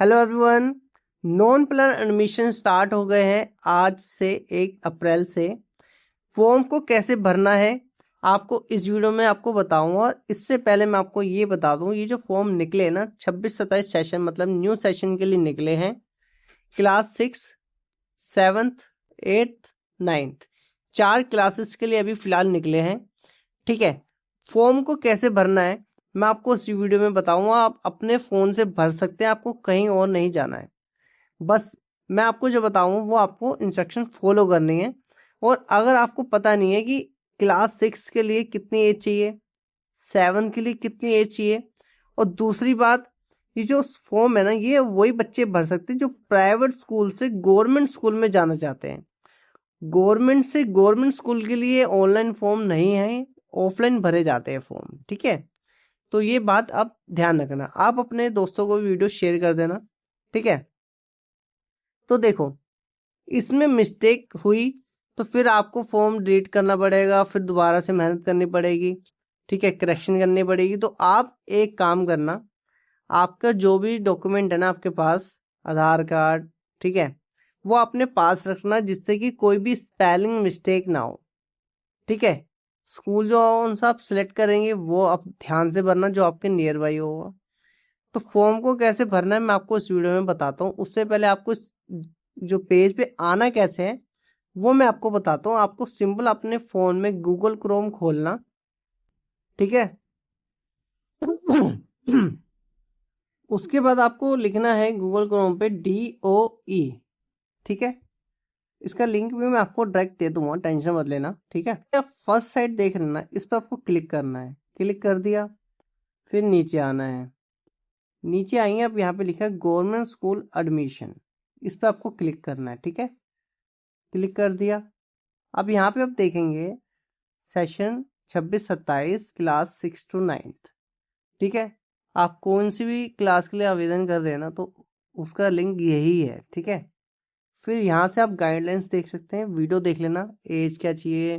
Hello everyone. Non plan admission start हो गए हैं आज से 1 अप्रैल से। फॉर्म को कैसे भरना है आपको इस वीडियो में आपको बताऊंगा। और इससे पहले मैं आपको ये बता दूं, ये जो फॉर्म निकले हैं ना 26-27 सेशन मतलब न्यू सेशन के लिए निकले हैं। Class 6, 7th, 8th, 9th 4 classes के लिए अभी फिलहाल निकले हैं। ठीक है, फॉर्म को कैसे भरना है मैं आपको इस वीडियो में बताऊंगा। आप अपने फ़ोन से भर सकते हैं, आपको कहीं और नहीं जाना है। बस मैं आपको जो बताऊंगा वो आपको इंस्ट्रक्शन फॉलो करनी है। और अगर आपको पता नहीं है कि क्लास 6 के लिए कितनी एज चाहिए, 7 के लिए कितनी एज चाहिए, और दूसरी बात, ये जो फॉर्म है ना ये वही बच्चे भर सकते हैं जो प्राइवेट स्कूल से गवर्नमेंट स्कूल में जाना चाहते हैं। गवर्नमेंट से गवर्नमेंट स्कूल के लिए ऑनलाइन फॉर्म नहीं है, ऑफलाइन भरे जाते हैं फॉर्म। ठीक है, तो ये बात आप ध्यान रखना। आप अपने दोस्तों को वीडियो शेयर कर देना। ठीक है, तो देखो इसमें मिस्टेक हुई तो फिर आपको फॉर्म डिलीट करना पड़ेगा, फिर दोबारा से मेहनत करनी पड़ेगी। ठीक है, करेक्शन करनी पड़ेगी। तो आप एक काम करना, आपका जो भी डॉक्यूमेंट है ना आपके पास, आधार कार्ड, ठीक है, वो अपने पास रखना जिससे कि कोई भी स्पेलिंग मिस्टेक ना हो। ठीक है, स्कूल जो कौन सा आप सिलेक्ट करेंगे वो आप ध्यान से भरना जो आपके नियर बाई होगा। तो फॉर्म को कैसे भरना है मैं आपको इस वीडियो में बताता हूँ। उससे पहले आपको इस जो पेज पे आना कैसे है वो मैं आपको बताता हूँ। आपको सिंपल अपने फ़ोन में गूगल क्रोम खोलना। ठीक है उसके बाद आपको लिखना है गूगल क्रोम पे DOE। ठीक है, इसका लिंक भी मैं आपको डायरेक्ट दे दूंगा, टेंशन मत लेना। ठीक है, आप फर्स्ट साइट देख लेना, इस पर आपको क्लिक करना है। क्लिक कर दिया, फिर नीचे आना है। नीचे आएंगे आप, यहाँ पे लिखा है गवर्नमेंट स्कूल एडमिशन, इस पर आपको क्लिक करना है। ठीक है, क्लिक कर दिया। अब यहाँ पे आप देखेंगे सेशन 26-27 क्लास 6 to 9th। ठीक है, आप कौन सी भी क्लास के लिए आवेदन कर रहे हैं ना तो उसका लिंक यही है। ठीक है, फिर यहाँ से आप गाइडलाइंस देख सकते हैं, वीडियो देख लेना, एज क्या चाहिए,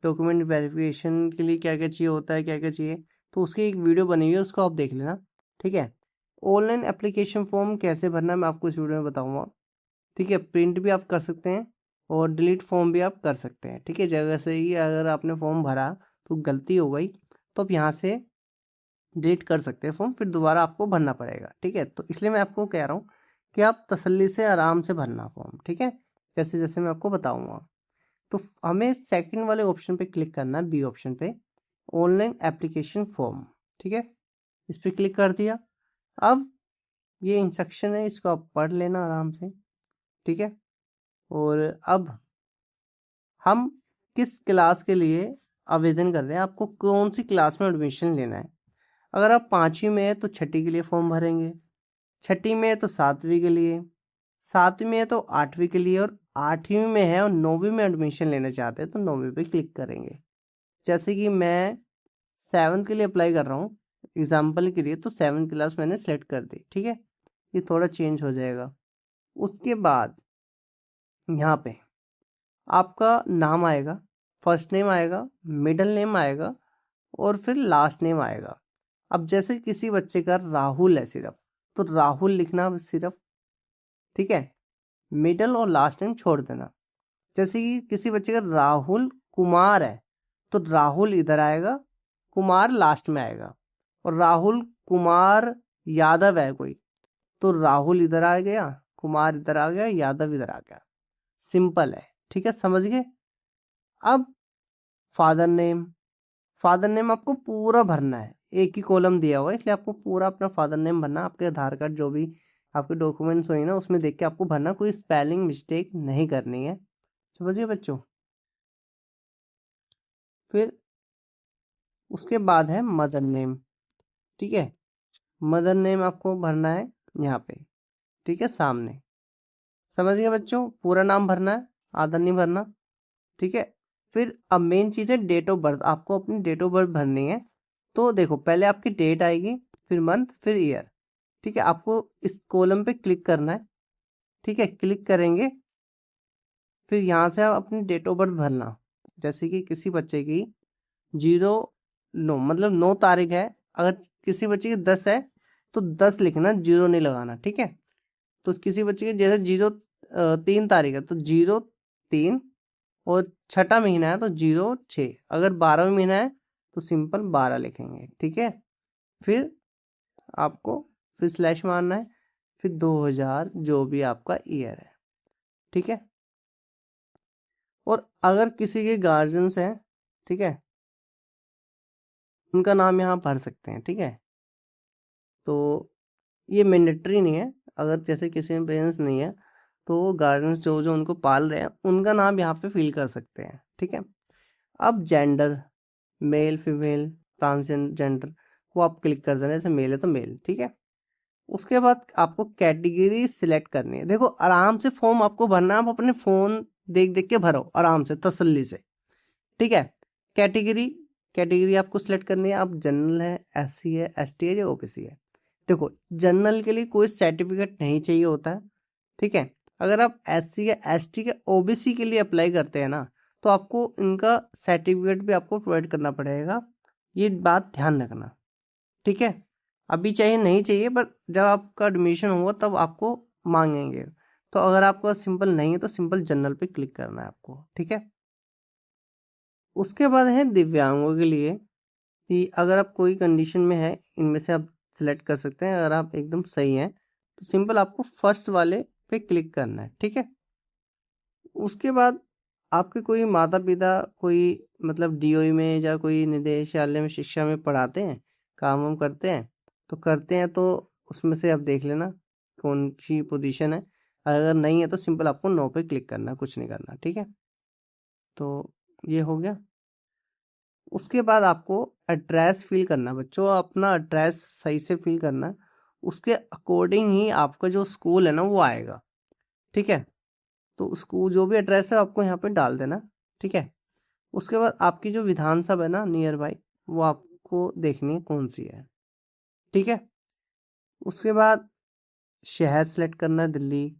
डॉक्यूमेंट वेरिफिकेशन के लिए क्या क्या चाहिए होता है, क्या क्या चाहिए, तो उसकी एक वीडियो बनी हुई है, उसको आप देख लेना। ठीक है, ऑनलाइन एप्लीकेशन फॉर्म कैसे भरना है मैं आपको इस वीडियो में बताऊंगा। ठीक है, प्रिंट भी आप कर सकते हैं और डिलीट फॉर्म भी आप कर सकते हैं। ठीक है, जगह से ही अगर आपने फॉर्म भरा तो गलती हो गई तो आप यहाँ से डिलीट कर सकते हैं फॉर्म, फिर दोबारा आपको भरना पड़ेगा। ठीक है, तो इसलिए मैं आपको कह रहा हूँ कि आप तसल्ली से आराम से भरना फॉर्म। ठीक है, जैसे जैसे मैं आपको बताऊँगा। तो हमें सेकंड वाले ऑप्शन पे क्लिक करना है, बी ऑप्शन पे, ऑनलाइन एप्लीकेशन फॉर्म। ठीक है, इस पर क्लिक कर दिया। अब ये इंस्ट्रक्शन है, इसको आप पढ़ लेना आराम से। ठीक है, और अब हम किस क्लास के लिए आवेदन कर रहे हैं, आपको कौन सी क्लास में एडमिशन लेना है। अगर आप 5वीं में है तो 6ठी के लिए फॉर्म भरेंगे, 6ठी में है तो 7वीं के लिए, 7वीं में है तो 8वीं के लिए, और 8वीं में है और 9वीं में एडमिशन लेना चाहते हैं तो 9वीं पे क्लिक करेंगे। जैसे कि मैं 7th के लिए अप्लाई कर रहा हूँ एग्जाम्पल के लिए, तो 7th क्लास मैंने सेलेक्ट कर दी। ठीक है, ये थोड़ा चेंज हो जाएगा। उसके बाद यहाँ पे आपका नाम आएगा, फर्स्ट नेम आएगा, मिडिल नेम आएगा, और फिर लास्ट नेम आएगा। अब जैसे किसी बच्चे का राहुल है सिर्फ, तो राहुल लिखना सिर्फ। ठीक है, मिडिल और लास्ट नेम छोड़ देना। जैसे कि किसी बच्चे का राहुल कुमार है तो राहुल इधर आएगा, कुमार लास्ट में आएगा। और राहुल कुमार यादव है कोई, तो राहुल इधर आ गया, कुमार इधर आ गया, यादव इधर आ गया। सिंपल है। ठीक है, समझ गए। अब फादर नेम, फादर नेम आपको पूरा भरना है, एक ही कॉलम दिया हुआ है इसलिए आपको पूरा अपना फादर नेम भरना। आपके आधार कार्ड जो भी आपके डॉक्यूमेंट्स हुए ना उसमें देख के आपको भरना, कोई स्पेलिंग मिस्टेक नहीं करनी है। समझिए बच्चों। फिर उसके बाद है मदर नेम। ठीक है, मदर नेम आपको भरना है यहाँ पे। ठीक है, सामने। समझ गए बच्चों, पूरा नाम भरना है, आधा नहीं भरना। ठीक है, फिर अब मेन चीज़ है डेट ऑफ बर्थ, आपको अपनी डेट ऑफ बर्थ भरनी है। तो देखो पहले आपकी डेट आएगी, फिर मंथ, फिर ईयर। ठीक है, आपको इस कॉलम पे क्लिक करना है। ठीक है, क्लिक करेंगे, फिर यहाँ से आप अपनी डेट ऑफ बर्थ भरना। जैसे कि किसी बच्चे की 09 मतलब 9 तारीख है, अगर किसी बच्चे की 10 है तो 10 लिखना, 0 नहीं लगाना। ठीक है, तो किसी बच्चे के जैसे 03 तारीख है तो 03, और छठा महीना है तो 06, अगर 12वां महीना है तो सिंपल 12 लिखेंगे। ठीक है, फिर आपको फिर स्लैश मारना है, फिर 2000 जो भी आपका ईयर है। ठीक है, और अगर किसी के गार्जियंस हैं, ठीक है, उनका नाम यहाँ भर सकते हैं। ठीक है, तो ये मैंडेटरी नहीं है, अगर जैसे किसी में पेरेंट्स नहीं है तो गार्जियंस जो जो उनको पाल रहे हैं उनका नाम यहाँ पे फिल कर सकते हैं। ठीक है, अब जेंडर, मेल फीमेल ट्रांसजेंडर, वो आप क्लिक कर देना, जैसे मेल है तो मेल। ठीक है, उसके बाद आपको कैटेगरी सिलेक्ट करनी है। देखो आराम से फॉर्म आपको भरना है, आप अपने फ़ोन देख देख के भरो आराम से तसल्ली से। ठीक है, कैटेगरी कैटेगरी आपको सिलेक्ट करनी है। आप जनरल है, SC है, ST है या OBC है। देखो जनरल के लिए कोई सर्टिफिकेट नहीं चाहिए होता है। ठीक है, अगर आप SC या ST या OBC के लिए अप्लाई करते हैं ना, तो आपको इनका सर्टिफिकेट भी आपको प्रोवाइड करना पड़ेगा, ये बात ध्यान रखना। ठीक है, अभी चाहिए नहीं चाहिए, बट जब आपका एडमिशन होगा तब आपको मांगेंगे। तो अगर आपका सिंपल नहीं है तो सिंपल जनरल पे क्लिक करना है आपको। ठीक है, उसके बाद है दिव्यांगों के लिए कि अगर आप कोई कंडीशन में है, इनमें से आप सिलेक्ट कर सकते हैं। अगर आप एकदम सही हैं तो सिंपल आपको फर्स्ट वाले पे क्लिक करना है। ठीक है, उसके बाद आपके कोई माता पिता कोई मतलब DOE में या कोई निदेशालय में शिक्षा में पढ़ाते हैं, काम वाम करते हैं, तो करते हैं तो उसमें से आप देख लेना कौन सी पोजीशन है। अगर नहीं है तो सिंपल आपको नो पे क्लिक करना है, कुछ नहीं करना। ठीक है, तो ये हो गया। उसके बाद आपको एड्रेस फिल करना है बच्चों, अपना एड्रेस सही से फिल करना है, उसके अकॉर्डिंग ही आपका जो स्कूल है ना वो आएगा। ठीक है, तो स्कूल जो भी एड्रेस है आपको यहाँ पे डाल देना। ठीक है, उसके बाद आपकी जो विधानसभा है ना नियर बाई, वो आपको देखनी है कौन सी है। ठीक है, उसके बाद शहर सेलेक्ट करना है दिल्ली।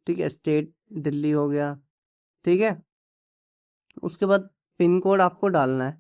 ठीक है, स्टेट दिल्ली हो गया। ठीक है, उसके बाद पिन कोड आपको डालना है।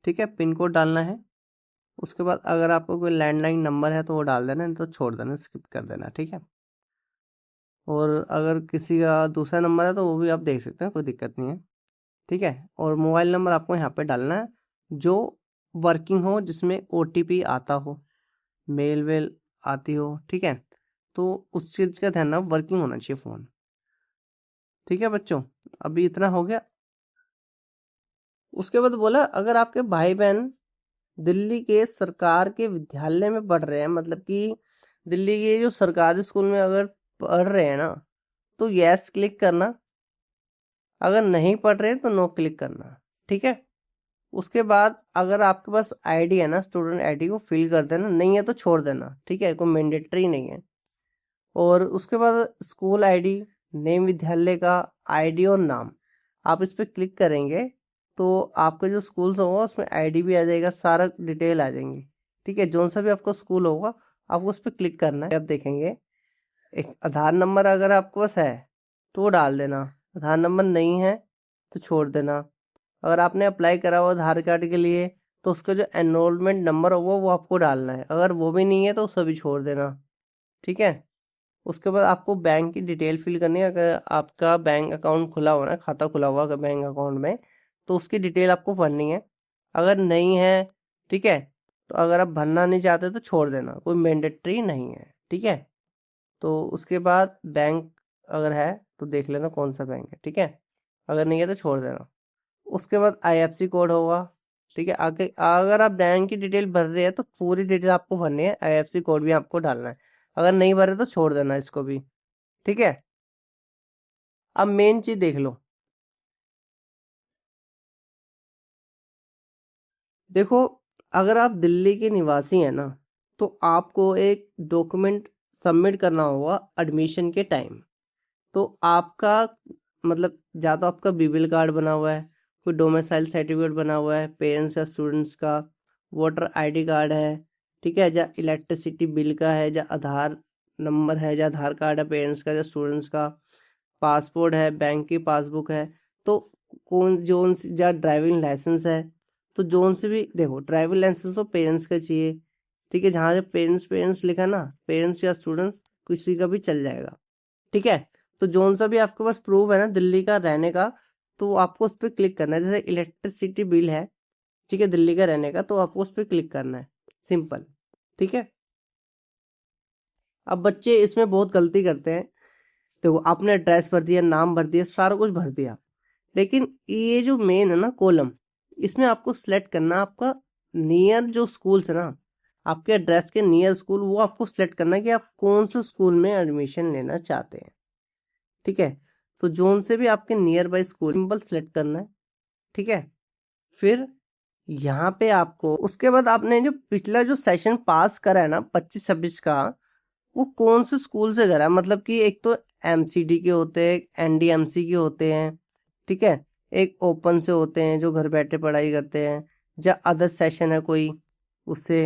ठीक है, पिन कोड डालना है। उसके बाद अगर आपको कोई लैंडलाइन नंबर है तो वो डाल देना, नहीं तो छोड़ देना, स्किप कर देना। ठीक है, और अगर किसी का दूसरा नंबर है तो वो भी आप देख सकते हैं, कोई दिक्कत नहीं है। ठीक है, और मोबाइल नंबर आपको यहाँ पे डालना है जो वर्किंग हो, जिसमें OTP आता हो, मेल वेल आती हो। ठीक है, तो उस चीज़ का ध्यान ना, वर्किंग होना चाहिए फ़ोन। ठीक है बच्चों, अभी इतना हो गया। उसके बाद बोला अगर आपके भाई बहन दिल्ली के सरकार के विद्यालय में पढ़ रहे हैं, मतलब कि दिल्ली के जो सरकारी स्कूल में अगर पढ़ रहे हैं ना, तो यस क्लिक करना। अगर नहीं पढ़ रहे तो नो क्लिक करना। ठीक है, उसके बाद अगर आपके पास ID है ना, स्टूडेंट ID को फिल कर देना, नहीं है तो छोड़ देना। ठीक है, कोई मैंडेटरी नहीं है। और उसके बाद स्कूल ID, नेम विद्यालय का ID और नाम, आप इस पर क्लिक करेंगे तो आपका जो स्कूल होगा उसमें ID भी आ जाएगा, सारा डिटेल आ जाएंगी। ठीक है, जो सा भी आपका स्कूल होगा आपको उस पर क्लिक करना है। आप देखेंगे एक आधार नंबर अगर आपके पास है तो वो डाल देना, आधार नंबर नहीं है तो छोड़ देना। अगर आपने अप्लाई करा हुआ आधार कार्ड के लिए तो उसका जो एनरोलमेंट नंबर होगा वो आपको डालना है, अगर वो भी नहीं है तो उसे भी छोड़ देना। ठीक है, उसके बाद आपको बैंक की डिटेल फिल करनी है। अगर आपका बैंक अकाउंट खुला हुआ ना, खाता खुला हुआ अगर बैंक अकाउंट में, तो उसकी डिटेल आपको भरनी है। अगर नहीं है, ठीक है, तो अगर आप भरना नहीं चाहते तो छोड़ देना, कोई मैंडेटरी नहीं है। ठीक है, तो उसके बाद बैंक अगर है तो देख लेना कौन सा बैंक है। ठीक है, अगर नहीं है तो छोड़ देना। उसके बाद IFSC कोड होगा। ठीक है, आगे अगर आप बैंक की डिटेल भर रहे हैं तो पूरी डिटेल आपको भरनी है, IFSC कोड भी आपको डालना है। अगर नहीं भरे तो छोड़ देना इसको भी। ठीक है, अब मेन चीज देख लो। देखो अगर आप दिल्ली के निवासी हैं ना, तो आपको एक डॉक्यूमेंट सबमिट करना होगा एडमिशन के टाइम। तो आपका मतलब या तो आपका BBL कार्ड बना हुआ है, कोई डोमिसाइल सर्टिफिकेट बना हुआ है पेरेंट्स या स्टूडेंट्स का, वोटर ID कार्ड है। ठीक है, या इलेक्ट्रिसिटी बिल का है, या आधार नंबर है, या आधार कार्ड है पेरेंट्स का या स्टूडेंट्स का, पासपोर्ट है, बैंक की पासबुक है। तो कौन जोन या ड्राइविंग लाइसेंस है, तो जोन से भी देखो ड्राइविंग लाइसेंस तो पेरेंट्स का चाहिए। ठीक है, जहाँ पे पेरेंट्स पेरेंट्स लिखा ना, पेरेंट्स या स्टूडेंट्स, किसी का भी चल जाएगा, ठीक है। तो जोन सा भी आपके पास प्रूफ है ना दिल्ली का रहने का, तो आपको उस पर क्लिक करना है। जैसे इलेक्ट्रिसिटी बिल है, ठीक है, दिल्ली का रहने का, तो आपको उस पर क्लिक करना है, सिंपल, ठीक है। अब बच्चे इसमें बहुत गलती करते हैं। देखो आपने एड्रेस भर दिया, नाम भर दिया, सारा कुछ भर दिया, लेकिन ये जो मेन है ना कॉलम, इसमें आपको सिलेक्ट करना आपका नियर जो स्कूल है ना, आपके एड्रेस के नियर स्कूल, वो आपको सिलेक्ट करना है कि आप कौन से स्कूल में एडमिशन लेना चाहते हैं, ठीक है। तो जोन से भी आपके near by school simple select करना है, ठीक है। फिर यहाँ पे आपको उसके बाद आपने जो पिछला जो सेशन पास करा है ना 25-26 का, वो कौन से स्कूल से करा है, मतलब कि एक तो एमसीडी के होते हैं, एनडीएमसी के होते हैं, ठीक है, एक ओपन से होते हैं जो घर बैठे पढ़ाई करते हैं, या अदर सेशन है कोई उससे,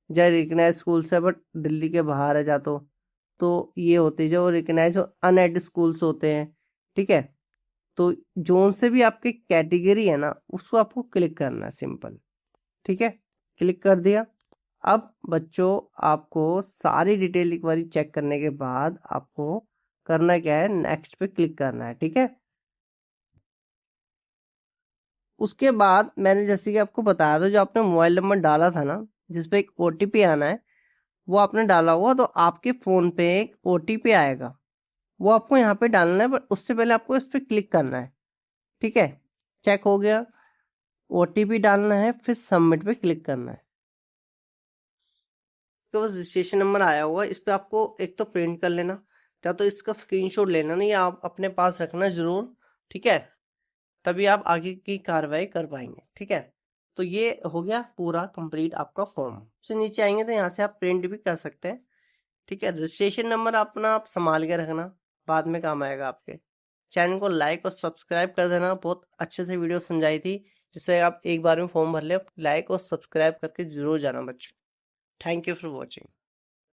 या रिकग्नाइज स्कूल से बट दिल्ली के बाहर है जा तो ये होते हैं जो रिकग्नाइज अनएड स्कूल्स होते हैं, ठीक है। तो जोन से भी आपकी कैटेगरी है ना, उसको आपको क्लिक करना है, सिंपल, ठीक है। क्लिक कर दिया। अब बच्चों आपको सारी डिटेल एक बार चेक करने के बाद आपको करना क्या है, नेक्स्ट पे क्लिक करना है, ठीक है। उसके बाद मैंने जैसे कि आपको बताया था, जो आपने मोबाइल नंबर डाला था ना, जिसपे एक ओटीपी आना है, वो आपने डाला हुआ, तो आपके फोन पे एक ओटीपी आएगा, वो आपको यहाँ पे डालना है, पर उससे पहले आपको इस पे क्लिक करना है, ठीक है। चेक हो गया, ओटीपी डालना है, फिर सबमिट पे क्लिक करना है। तो रजिस्ट्रेशन नंबर आया हुआ, इस पे आपको एक तो प्रिंट कर लेना, या तो इसका स्क्रीनशॉट लेना, नहीं आप अपने पास रखना जरूर, ठीक है, तभी आप आगे की कार्रवाई कर पाएंगे, ठीक है। तो ये हो गया पूरा कंप्लीट आपका फॉर्म। से नीचे आएंगे तो यहाँ से आप प्रिंट भी कर सकते हैं, ठीक है। रजिस्ट्रेशन नंबर अपना आप संभाल के रखना, बाद में काम आएगा आपके। चैनल को लाइक और सब्सक्राइब कर देना, बहुत अच्छे से वीडियो समझाई थी, जिससे आप एक बार में फॉर्म भर ले। लाइक और सब्सक्राइब करके जरूर जाना बच्चों। Thank you for watching.